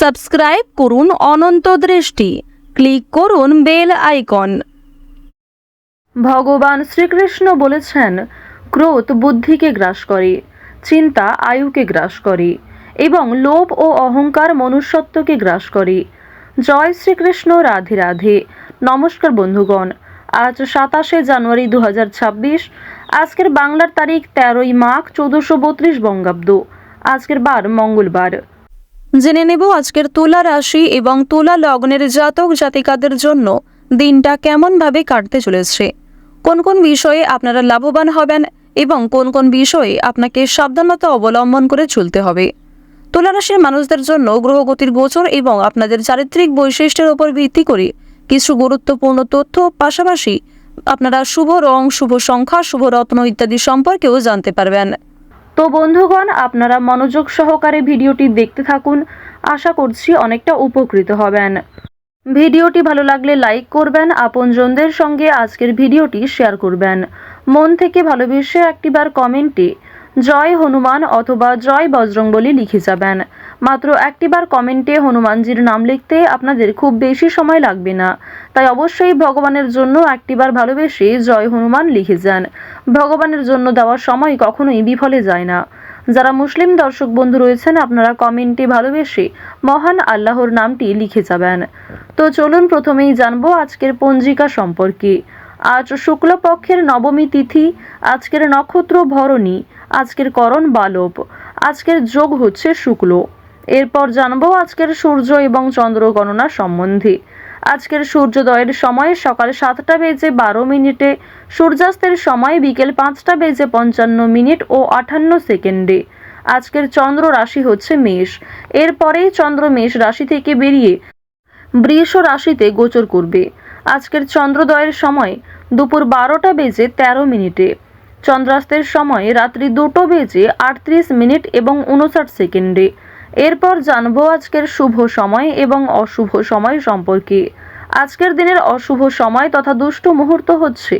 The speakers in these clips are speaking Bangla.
সাবস্ক্রাইব করুন অনন্ত দৃষ্টি, ক্লিক করুন বেল আইকন। ভগবান শ্রীকৃষ্ণ বলেছেন, ক্রোধ বুদ্ধিকে গ্রাস করে, চিন্তা আয়ুকে গ্রাস করে এবং লোভ ও অহংকার মনুষ্যত্বকে গ্রাস করে। জয় শ্রীকৃষ্ণ, রাধে রাধে। নমস্কার বন্ধুগণ, আজ 27শে জানুয়ারি 2026। আজকের বাংলার তারিখ 13ই মাঘ 1432 বঙ্গাব্দ। আজকের বার মঙ্গলবার। জেনে নেব আজকের তুলা রাশি এবং তুলা লগ্নের জাতক জাতিকাদের জন্য দিনটা কেমনভাবে কাটতে চলেছে, কোন কোন বিষয়ে আপনারা লাভবান হবেন এবং কোন কোন বিষয়ে আপনাকে সাবধানতা অবলম্বন করে চলতে হবে। তুলা রাশির মানুষদের জন্য গ্রহগতির গোচর এবং আপনাদের চারিত্রিক বৈশিষ্ট্যের উপর ভিত্তি করে কিছু গুরুত্বপূর্ণ তথ্য, পাশাপাশি আপনারা শুভ রং, শুভ সংখ্যা, শুভ রত্ন ইত্যাদি সম্পর্কেও জানতে পারবেন। তো বন্ধুগণ, আপনারা মনোযোগ সহকারে ভিডিওটি দেখতে থাকুন, আশা করছি অনেকটা উপকৃত হবেন। ভিডিওটি ভালো লাগলে লাইক করবেন, আপনজনদের সঙ্গে আজকের ভিডিওটি শেয়ার করবেন। মন থেকে ভালোবেসে একটিবার কমেন্টে জয় হনুমান অথবা জয় বজরংবলী লিখে যাবেন। মাত্র একটিবার কমেন্টে হনুমানজির নাম লিখতে আপনাদের খুব বেশি সময় লাগবে না, তাই অবশ্যই ভগবানের জন্য একটিবার ভালোবেসে জয় হনুমান লিখে যান। ভগবানের জন্য দেওয়ার সময় কখনোই বিফলে যায় না। যারা মুসলিম দর্শক বন্ধু রয়েছেন, আপনারা কমেন্টে ভালোবেসে মহান আল্লাহর নামটি লিখে যাবেন। তো চলুন প্রথমেই জানবো আজকের পঞ্জিকা সম্পর্কে। আজ শুক্লপক্ষের নবমী তিথি, আজকের নক্ষত্র ভরণী, আজকের করণ বালব, আজকের যোগ হচ্ছে শুক্ল। এরপর জানবো আজকের সূর্য এবং চন্দ্র গণনা সম্বন্ধে। আজকের সূর্যোদয়ের সময় সকাল 7টা বেজে 12 মিনিটে, সূর্যাস্তের সময় বিকেল 5টা বেজে 55 মিনিট ও 58 সেকেন্ডে। আজকের চন্দ্র রাশি হচ্ছে মেষ। এরপরেই চন্দ্র মেষ রাশি থেকে বেরিয়ে বৃষ রাশিতে গোচর করবে। আজকের চন্দ্রোদয়ের সময় দুপুর 12টা বেজে 13 মিনিটে, চন্দ্রাস্তের সময় রাত্রি 2টো বেজে 38 মিনিট এবং 59 সেকেন্ডে। এরপর জানবো আজকের শুভ সময় এবং অশুভ সময় সম্পর্কে। আজকের দিনের অশুভ সময় তথা দুষ্ট মুহূর্ত হচ্ছে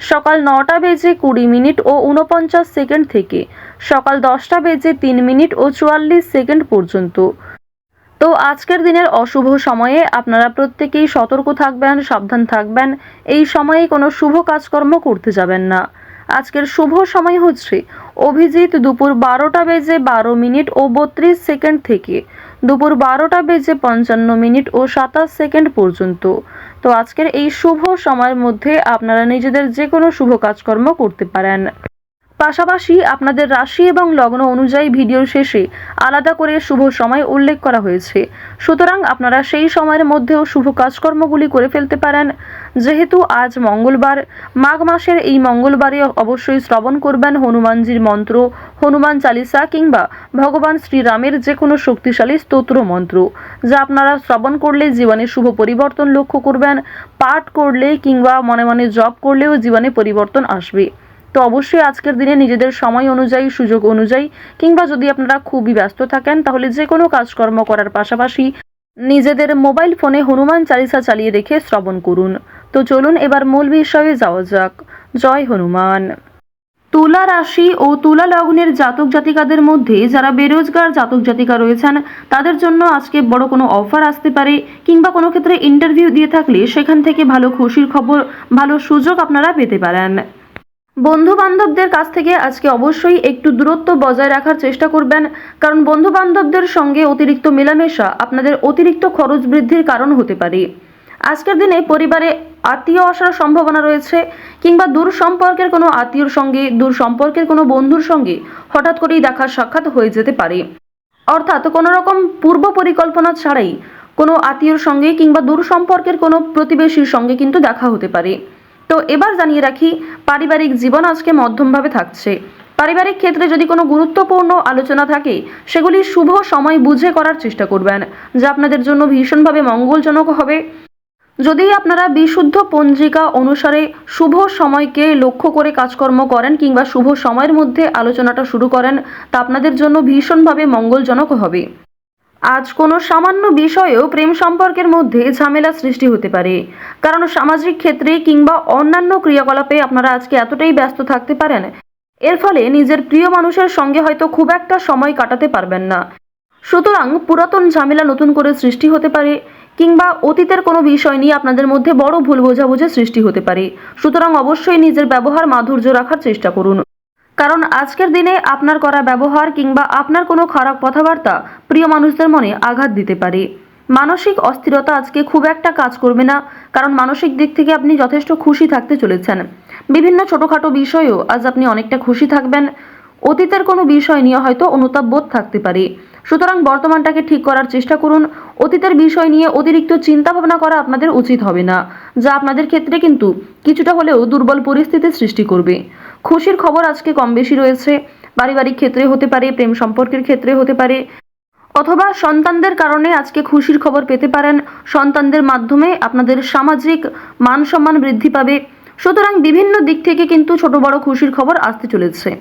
সকাল 9টা বেজে 20 মিনিট ও 49 সেকেন্ড থেকে সকাল 10টা বেজে 3 মিনিট ও 44 সেকেন্ড পর্যন্ত। তো আজকের দিনের অশুভ সময়ে আপনারা প্রত্যেকেই সতর্ক থাকবেন, সাবধান থাকবেন। এই সময়ে কোনো শুভ কাজকর্ম করতে যাবেন না। আজকের শুভ সময় হচ্ছে অভিজিৎ দুপুর 12টা বেজে 12 মিনিট ও 32 সেকেন্ড থেকে দুপুর 12টা বেজে 55 মিনিট ও 27 সেকেন্ড পর্যন্ত। তো আজকের এই শুভ সময়ের মধ্যে আপনারা নিজেদের যে কোনো শুভ কাজকর্ম করতে পারেন। পাশাপাশি আপনাদের রাশি এবং লগ্ন অনুযায়ী ভিডিওর শেষে আলাদা করে শুভ সময় উল্লেখ করা হয়েছে, সুতরাং আপনারা সেই সময়ের মধ্যেও শুভ কাজকর্মগুলি করে ফেলতে পারেন। যেহেতু আজ মঙ্গলবার, মাঘ মাসের এই মঙ্গলবারে অবশ্যই শ্রবণ করবেন হনুমানজির মন্ত্র, হনুমান চালিসা কিংবা ভগবান শ্রীরামের যে কোনো শক্তিশালী স্তোত্র মন্ত্র, যা আপনারা শ্রবণ করলে জীবনে শুভ পরিবর্তন লক্ষ্য করবেন। পাঠ করলে কিংবা মনে মনে জপ করলেও জীবনে পরিবর্তন আসবে। তো অবশ্যই আজকের দিনে নিজেদের সময় অনুযায়ী, সুযোগ অনুযায়ী কিংবা যদি আপনারা খুবই ব্যস্ত থাকেন তাহলে যে কোনো কাজকর্ম করার পাশাপাশি নিজেদের মোবাইল ফোনে হনুমান চালিসা চালিয়ে রেখে শ্রবণ করুন। তো চলুন এবার মূল বিষয়ে যাওয়া যাক। জয় হনুমান। তুলা রাশি ও তুলা লগ্নের জাতক জাতিকাদের মধ্যে যারা বেরোজগার জাতক জাতিকা রয়েছেন, তাদের জন্য আজকে বড় কোনো অফার আসতে পারে কিংবা কোনো ক্ষেত্রে ইন্টারভিউ দিয়ে থাকলে সেখান থেকে ভালো খুশির খবর, ভালো সুযোগ আপনারা পেতে পারেন। বন্ধু বান্ধবদের কাছ থেকে আজকে অবশ্যই একটু দূরত্ব বজায় রাখার চেষ্টা করবেন, কারণ বন্ধু বান্ধবদের সঙ্গে অতিরিক্ত মেলামেশা আপনাদের অতিরিক্ত খরচ বৃদ্ধির কারণ হতে পারে। আজকের দিনে পরিবারে আত্মীয় আসার সম্ভাবনা রয়েছে কিংবা দূর সম্পর্কের কোনো আত্মীয়র সঙ্গে, দূর সম্পর্কের কোনো বন্ধুর সঙ্গে হঠাৎ করেই দেখা সাক্ষাৎ হয়ে যেতে পারে। অর্থাৎ কোনো রকম পূর্ব পরিকল্পনা ছাড়াই কোনো আত্মীয়র সঙ্গে কিংবা দূর সম্পর্কের কোনো প্রতিবেশীর সঙ্গে কিন্তু দেখা হতে পারে। তো এবার জানিয়ে রাখি, পারিবারিক জীবন আজকে মধ্যমভাবে থাকছে। পারিবারিক ক্ষেত্রে যদি কোনো গুরুত্বপূর্ণ আলোচনা থাকে, সেগুলি শুভ সময় বুঝে করার চেষ্টা করবেন, যা আপনাদের জন্য ভীষণভাবে মঙ্গলজনক হবে। যদি আপনারা বিশুদ্ধ পঞ্জিকা অনুসারে শুভ সময়কে লক্ষ্য করে কাজকর্ম করেন কিংবা শুভ সময়ের মধ্যে আলোচনাটা শুরু করেন, তা আপনাদের জন্য ভীষণভাবে মঙ্গলজনক হবে। আজ কোনো সামান্য বিষয়েও প্রেম সম্পর্কের মধ্যে ঝামেলা সৃষ্টি হতে পারে, কারণ সামাজিক ক্ষেত্রে কিংবা অন্যান্য ক্রিয়াকলাপে আপনারা আজকে এতটাই ব্যস্ত থাকতে পারেন, এর ফলে নিজের প্রিয় মানুষের সঙ্গে হয়তো খুব একটা সময় কাটাতে পারবেন না। সুতরাং পুরাতন ঝামেলা নতুন করে সৃষ্টি হতে পারে, কিংবা অতীতের কোনো বিষয় নিয়ে আপনাদের মধ্যে বড় ভুল বোঝাবুঝি সৃষ্টি হতে পারে। সুতরাং অবশ্যই নিজের ব্যবহার মাধুর্য রাখার চেষ্টা করুন, কারণ আজকের দিনে আপনার করা ব্যবহার কিংবা আপনার কোনো খারাপ কথাবার্তা প্রিয় মানুষদের মনে আঘাত দিতে পারে। মানসিক অস্থিরতা আজকে খুব একটা কাজ করবে না, কারণ মানসিক দিক থেকে আপনি যথেষ্ট খুশি থাকতে চলেছেন। বিভিন্ন ছোটোখাটো বিষয়েও আজ আপনি অনেকটা খুশি থাকবেন। অতীতের কোনো বিষয় নিয়ে হয়তো অনুতাপ বোধ থাকতে পারে, সুতরাং বর্তমানটাকে ঠিক করার চেষ্টা করুন। অতীতের বিষয় নিয়ে অতিরিক্ত চিন্তা ভাবনা করা আপনাদের উচিত হবে না, যা আপনাদের ক্ষেত্রে কিন্তু কিছুটা হলেও দুর্বল পরিস্থিতির সৃষ্টি করবে। খুশির খবর আজকে কম বেশি রয়েছে, পারিবারিক ক্ষেত্রে হতে পারে, প্রেম সম্পর্কের ক্ষেত্রে হতে পারে, অথবা সন্তানদের কারণে আজকে খুশির খবর পেতে পারেন। সন্তানদের মাধ্যমে আপনাদের সামাজিক মান সম্মান বৃদ্ধি পাবে। সুতরাং বিভিন্ন দিক থেকে কিন্তু ছোট বড় খুশির খবর আসতে চলেছে।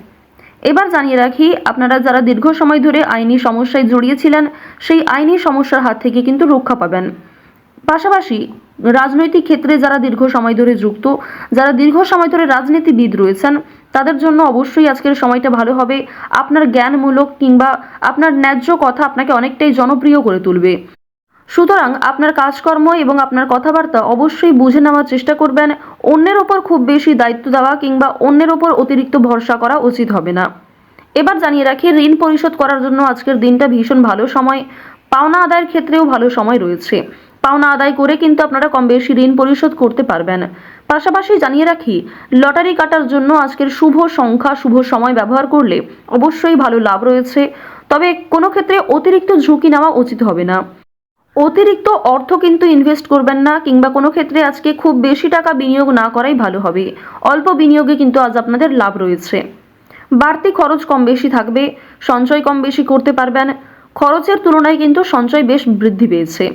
এবার জানিয়ে রাখি, আপনারা যারা দীর্ঘ সময় ধরে আইনি সমস্যায় জড়িয়েছিলেন, সেই আইনি সমস্যার হাত থেকে কিন্তু রক্ষা পাবেন। পাশাপাশি রাজনৈতিক ক্ষেত্রে যারা দীর্ঘ সময় ধরে যুক্ত, যারা দীর্ঘ সময় ধরে রাজনীতিবিদ রয়েছেন, তাদের জন্য অবশ্যই আজকের সময়টা ভালো হবে। আপনার জ্ঞানমূলক কিংবা আপনার ন্যায্য কথা আপনাকে অনেকটাই জনপ্রিয় করে তুলবে। সুতরাং আপনার কাজকর্ম এবং আপনার কথাবার্তা অবশ্যই বুঝে নেওয়ার চেষ্টা করবেন। অন্যের ওপর খুব বেশি দায়িত্ব দেওয়া কিংবা অন্যের ওপর অতিরিক্ত ভরসা করা উচিত হবে না। এবার জানিয়ে রাখি, ঋণ পরিশোধ করার জন্য আজকের দিনটা ভীষণ ভালো সময়। পাওনা আদায়ের ক্ষেত্রেও ভালো সময় রয়েছে। পাওনা আদায় করে কিন্তু আপনারা কম বেশি ঋণ পরিশোধ করতে পারবেন। পাশাপাশি জানিয়ে রাখি, লটারি কাটার জন্য আজকের শুভ সংখ্যা, শুভ সময় ব্যবহার করলে অবশ্যই ভালো লাভ রয়েছে। তবে কোনো ক্ষেত্রে অতিরিক্ত ঝুঁকি নেওয়া উচিত হবে না। অতিরিক্ত অর্থ কিন্তু ইনভেস্ট করবেন না, কিংবা কোনো ক্ষেত্রে আজকে খুব বেশি টাকা বিনিয়োগ না করাই ভালো হবে। অল্প বিনিয়োগে কিন্তু আজ আপনাদের লাভ রয়েছে। বাড়তি খরচ কম বেশি থাকবে, সঞ্চয় কম বেশি করতে পারবেন। খরচের তুলনায় কিন্তু সঞ্চয় বেশ বৃদ্ধি পেয়েছে।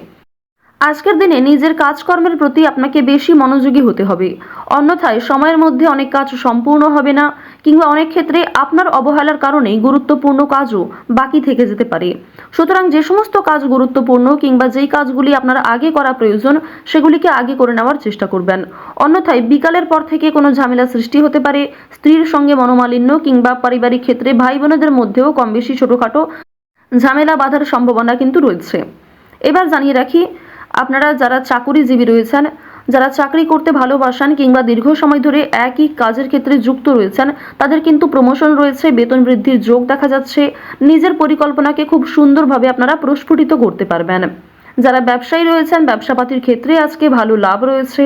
আজকের দিনে নিজের কাজকর্মের প্রতি আপনাকে বেশি মনোযোগী হতে হবে, অন্যথায় সময়ের মধ্যে অনেক কাজ সম্পূর্ণ হবে না, কিংবা অনেক ক্ষেত্রে আপনার অবহেলার কারণে গুরুত্বপূর্ণ কাজও বাকি থেকে যেতে পারে। সুতরাং যে সমস্ত কাজ গুরুত্বপূর্ণ কিংবা যেই কাজগুলি আপনার আগে করা প্রয়োজন, সেগুলিকে আগে করে নেওয়ার চেষ্টা করবেন। অন্যথায় বিকালের পর থেকে কোনো ঝামেলা সৃষ্টি হতে পারে। স্ত্রীর সঙ্গে মনোমালিন্য কিংবা পারিবারিক ক্ষেত্রে ভাই বোনেদের মধ্যেও কম বেশি ছোটোখাটো ঝামেলা বাঁধার সম্ভাবনা কিন্তু রয়েছে। এবার জানিয়ে রাখি, আপনারা যারা চাকুরিজীবী রয়েছেন, যারা চাকরি করতে ভালোবাসেন কিংবা দীর্ঘ সময় ধরে একই কাজের ক্ষেত্রে যুক্ত রয়েছেন, তাদের কিন্তু প্রমোশন রয়েছে, বেতন বৃদ্ধির যোগ দেখা যাচ্ছে। নিজের পরিকল্পনাকে খুব সুন্দরভাবে আপনারা প্রস্ফুটিত করতে পারবেন। যারা ব্যবসায়ী রয়েছেন, ব্যবসাপাতির ক্ষেত্রে আজকে ভালো লাভ রয়েছে।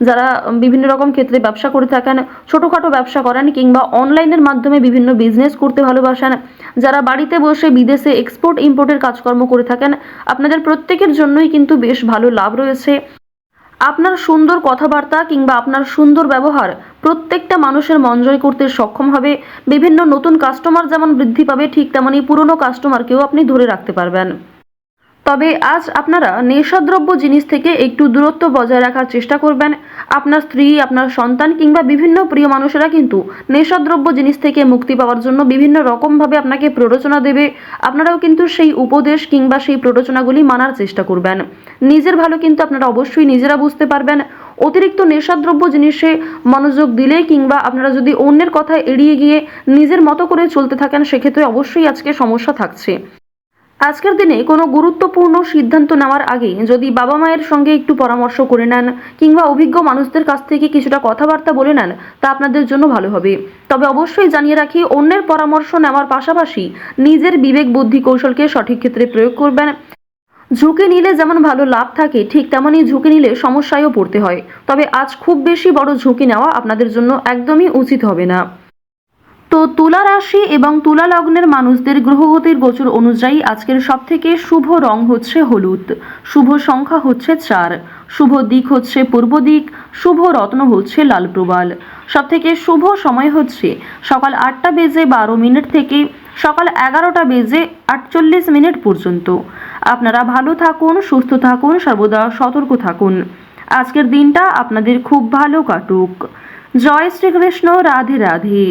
যারা বিভিন্ন রকম ক্ষেত্রে ব্যবসা করে থাকেন, ছোটোখাটো ব্যবসা করেন কিংবা অনলাইনের মাধ্যমে বিভিন্ন বিজনেস করতে ভালোবাসেন, যারা বাড়িতে বসে বিদেশে এক্সপোর্ট ইম্পোর্টের কাজকর্ম করে থাকেন, আপনাদের প্রত্যেকের জন্যই কিন্তু বেশ ভালো লাভ রয়েছে। আপনার সুন্দর কথাবার্তা কিংবা আপনার সুন্দর ব্যবহার প্রত্যেকটা মানুষের মন জয় করতে সক্ষম হবে। বিভিন্ন নতুন কাস্টমার যেমন বৃদ্ধি পাবে, ঠিক তেমনই পুরনো কাস্টমারকেও আপনি ধরে রাখতে পারবেন। তবে আজ আপনারা নেশাদ্রব্য জিনিস থেকে একটু দূরত্ব বজায় রাখার চেষ্টা করবেন। আপনার স্ত্রী, আপনার সন্তান কিংবা বিভিন্ন প্রিয় মানুষেরা কিন্তু নেশাদ্রব্য জিনিস থেকে মুক্তি পাওয়ার জন্য বিভিন্ন রকমভাবে আপনাকে প্ররোচনা দেবে। আপনারাও কিন্তু সেই উপদেশ কিংবা সেই প্ররোচনাগুলি মানার চেষ্টা করবেন। নিজের ভালো কিন্তু আপনারা অবশ্যই নিজেরা বুঝতে পারবেন। অতিরিক্ত নেশাদ্রব্য জিনিসে মনোযোগ দিলে কিংবা আপনারা যদি অন্যের কথা এড়িয়ে গিয়ে নিজের মতো করে চলতে থাকেন, সেক্ষেত্রে অবশ্যই আজকে সমস্যা থাকছে। আজকের দিনে কোনো গুরুত্বপূর্ণ সিদ্ধান্ত নেওয়ার আগে যদি বাবা মায়ের সঙ্গে একটু পরামর্শ করে নেন কিংবা অভিজ্ঞ মানুষদের কাছ থেকে কিছুটা কথাবার্তা বলে নেন, তা আপনাদের জন্য ভালো হবে। তবে অবশ্যই জানিয়ে রাখি, অন্যের পরামর্শ নেওয়ার পাশাপাশি নিজের বিবেক বুদ্ধি কৌশলকে সঠিক ক্ষেত্রে প্রয়োগ করবেন। ঝুঁকি নিলে যেমন ভালো লাভ থাকে, ঠিক তেমনই ঝুঁকি নিলে সমস্যায়ও পড়তে হয়। তবে আজ খুব বেশি বড় ঝুঁকি নেওয়া আপনাদের জন্য একদমই উচিত হবে না। তো তুলা রাশি এবং তুলা লগ্নের মানুষদের গ্রহগতির গোচর অনুযায়ী আজকের সবথেকে শুভ রং হচ্ছে হলুদ, শুভ সংখ্যা হচ্ছে 4, শুভ দিক হচ্ছে পূর্ব দিক, শুভ রত্ন হচ্ছে লাল প্রবাল। সবথেকে শুভ সময় হচ্ছে সকাল 8:12 থেকে সকাল 11:48 পর্যন্ত। আপনারা ভালো থাকুন, সুস্থ থাকুন, সর্বদা সতর্ক থাকুন। আজকের দিনটা আপনাদের খুব ভালো কাটুক। জয় শ্রীকৃষ্ণ। রাধে রাধে।